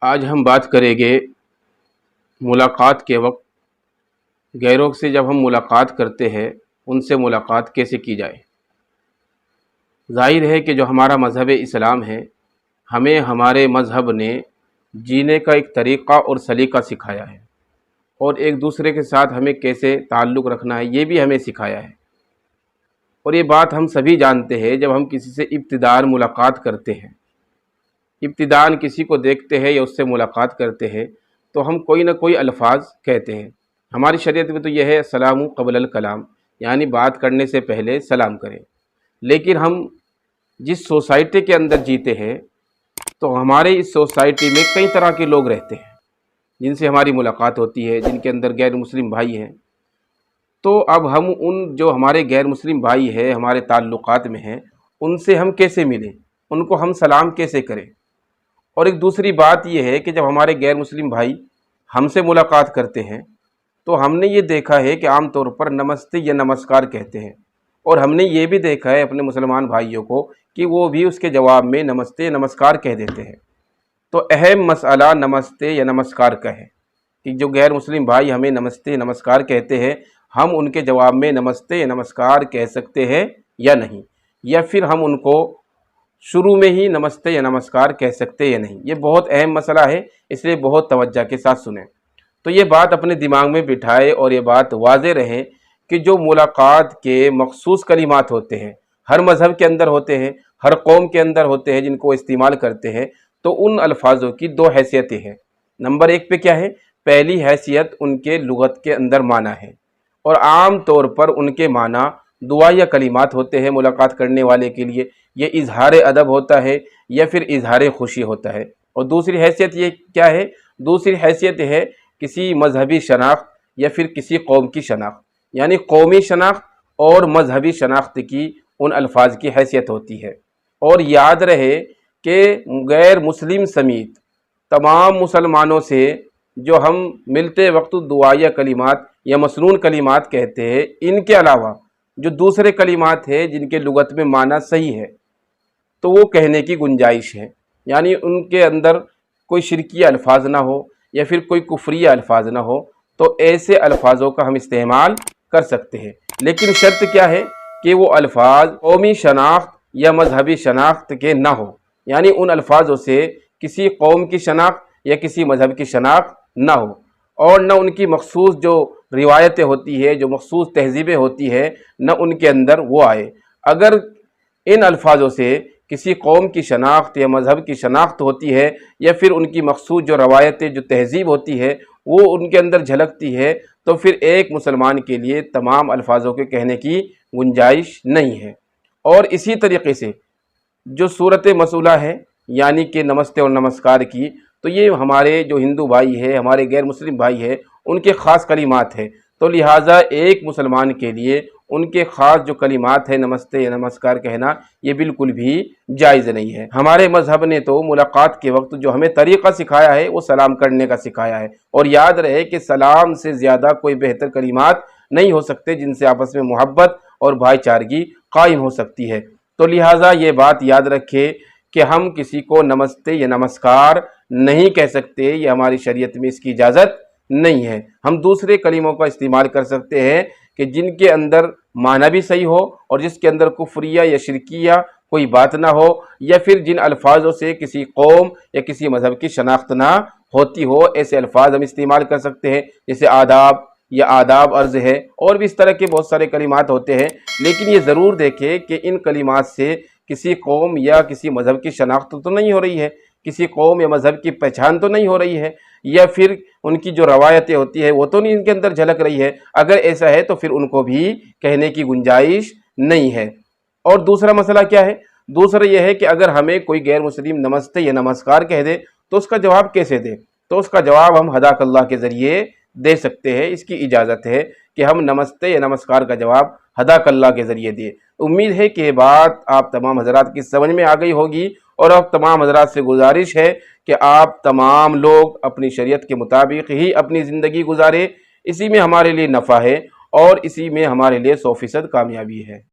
آج ہم بات کریں گے ملاقات کے وقت غیروں سے جب ہم ملاقات کرتے ہیں ان سے ملاقات کیسے کی جائے۔ ظاہر ہے کہ جو ہمارا مذہب اسلام ہے ہمیں ہمارے مذہب نے جینے کا ایک طریقہ اور سلیقہ سکھایا ہے، اور ایک دوسرے کے ساتھ ہمیں کیسے تعلق رکھنا ہے یہ بھی ہمیں سکھایا ہے۔ اور یہ بات ہم سبھی جانتے ہیں، جب ہم کسی سے ابتداءً ملاقات کرتے ہیں، ابتداءً کسی کو دیکھتے ہیں یا اس سے ملاقات کرتے ہیں تو ہم کوئی نہ کوئی الفاظ کہتے ہیں۔ ہماری شریعت میں تو یہ ہے السلام قبل الکلام، یعنی بات کرنے سے پہلے سلام کریں۔ لیکن ہم جس سوسائٹی کے اندر جیتے ہیں تو ہمارے اس سوسائٹی میں کئی طرح کے لوگ رہتے ہیں جن سے ہماری ملاقات ہوتی ہے، جن کے اندر غیر مسلم بھائی ہیں۔ تو اب ہم ان جو ہمارے غیر مسلم بھائی ہیں، ہمارے تعلقات میں ہیں، ان سے ہم کیسے ملیں، ان کو ہم سلام کیسے کریں۔ اور ایک دوسری بات یہ ہے کہ جب ہمارے غیر مسلم بھائی ہم سے ملاقات کرتے ہیں تو ہم نے یہ دیکھا ہے کہ عام طور پر نمستے یا نمسکار کہتے ہیں، اور ہم نے یہ بھی دیکھا ہے اپنے مسلمان بھائیوں کو کہ وہ بھی اس کے جواب میں نمستے یا نمسکار کہہ دیتے ہیں۔ تو اہم مسئلہ نمستے یا نمسکار کا ہے کہ جو غیر مسلم بھائی ہمیں نمستے نمسکار کہتے ہیں، ہم ان کے جواب میں نمستے یا نمسکار کہہ سکتے ہیں یا نہیں، یا پھر ہم ان کو شروع میں ہی نمستے یا نمسکار کہہ سکتے یا نہیں۔ یہ بہت اہم مسئلہ ہے، اس لیے بہت توجہ کے ساتھ سنیں۔ تو یہ بات اپنے دماغ میں بٹھائے اور یہ بات واضح رہے کہ جو ملاقات کے مخصوص کلمات ہوتے ہیں، ہر مذہب کے اندر ہوتے ہیں، ہر قوم کے اندر ہوتے ہیں جن کو استعمال کرتے ہیں، تو ان الفاظوں کی دو حیثیتیں ہیں۔ نمبر ایک پہ کیا ہے؟ پہلی حیثیت ان کے لغت کے اندر معنی ہے، اور عام طور پر ان کے معنی دعا یا کلمات ہوتے ہیں ملاقات کرنے والے کے لیے، یہ اظہار ادب ہوتا ہے یا پھر اظہار خوشی ہوتا ہے۔ اور دوسری حیثیت یہ کیا ہے؟ دوسری حیثیت ہے کسی مذہبی شناخت یا پھر کسی قوم کی شناخت، یعنی قومی شناخت اور مذہبی شناخت کی ان الفاظ کی حیثیت ہوتی ہے۔ اور یاد رہے کہ غیر مسلم سمیت تمام مسلمانوں سے جو ہم ملتے وقت دعائیہ کلمات یا مسنون کلمات کہتے ہیں، ان کے علاوہ جو دوسرے کلمات ہیں جن کے لغت میں معنی صحیح ہے تو وہ کہنے کی گنجائش ہے، یعنی ان کے اندر کوئی شرکیہ الفاظ نہ ہو یا پھر کوئی کفریہ الفاظ نہ ہو، تو ایسے الفاظوں کا ہم استعمال کر سکتے ہیں۔ لیکن شرط کیا ہے کہ وہ الفاظ قومی شناخت یا مذہبی شناخت کے نہ ہو، یعنی ان الفاظوں سے کسی قوم کی شناخت یا کسی مذہب کی شناخت نہ ہو، اور نہ ان کی مخصوص جو روایتیں ہوتی ہے، جو مخصوص تہذیبیں ہوتی ہے، نہ ان کے اندر وہ آئے۔ اگر ان الفاظوں سے کسی قوم کی شناخت یا مذہب کی شناخت ہوتی ہے یا پھر ان کی مخصوص جو روایتیں جو تہذیب ہوتی ہے وہ ان کے اندر جھلکتی ہے، تو پھر ایک مسلمان کے لیے تمام الفاظوں کے کہنے کی گنجائش نہیں ہے۔ اور اسی طریقے سے جو صورت مسئلہ ہے یعنی کہ نمستے اور نمسکار کی، تو یہ ہمارے جو ہندو بھائی ہے، ہمارے غیر مسلم بھائی ہے، ان کے خاص کلمات ہیں، تو لہٰذا ایک مسلمان کے لیے ان کے خاص جو کلمات ہیں نمستے یا نمسکار کہنا یہ بالکل بھی جائز نہیں ہے۔ ہمارے مذہب نے تو ملاقات کے وقت جو ہمیں طریقہ سکھایا ہے وہ سلام کرنے کا سکھایا ہے، اور یاد رہے کہ سلام سے زیادہ کوئی بہتر کلمات نہیں ہو سکتے جن سے آپس میں محبت اور بھائی چارگی قائم ہو سکتی ہے۔ تو لہٰذا یہ بات یاد رکھے کہ ہم کسی کو نمستے یا نمسکار نہیں کہہ سکتے، یہ ہماری شریعت میں اس کی اجازت نہیں ہے۔ ہم دوسرے کلموں کا استعمال کر سکتے ہیں کہ جن کے اندر معنی بھی صحیح ہو اور جس کے اندر کفریہ یا شرکیہ کوئی بات نہ ہو، یا پھر جن الفاظوں سے کسی قوم یا کسی مذہب کی شناخت نہ ہوتی ہو، ایسے الفاظ ہم استعمال کر سکتے ہیں، جیسے آداب یا آداب عرض ہے، اور بھی اس طرح کے بہت سارے کلمات ہوتے ہیں۔ لیکن یہ ضرور دیکھیں کہ ان کلمات سے کسی قوم یا کسی مذہب کی شناخت تو نہیں ہو رہی ہے، کسی قوم یا مذہب کی پہچان تو نہیں ہو رہی ہے، یا پھر ان کی جو روایتیں ہوتی ہے وہ تو نہیں ان کے اندر جھلک رہی ہے۔ اگر ایسا ہے تو پھر ان کو بھی کہنے کی گنجائش نہیں ہے۔ اور دوسرا مسئلہ کیا ہے؟ دوسرا یہ ہے کہ اگر ہمیں کوئی غیر مسلم نمستے یا نمسکار کہہ دے تو اس کا جواب کیسے دے؟ تو اس کا جواب ہم حداک اللہ کے ذریعے دے سکتے ہیں، اس کی اجازت ہے کہ ہم نمستے یا نمسکار کا جواب حداک اللہ کے ذریعے دیں۔ امید ہے کہ یہ بات آپ تمام حضرات کی سمجھ میں آ گئی ہوگی، اور اب تمام حضرات سے گزارش ہے کہ آپ تمام لوگ اپنی شریعت کے مطابق ہی اپنی زندگی گزاریں، اسی میں ہمارے لیے نفع ہے اور اسی میں ہمارے لیے 100% کامیابی ہے۔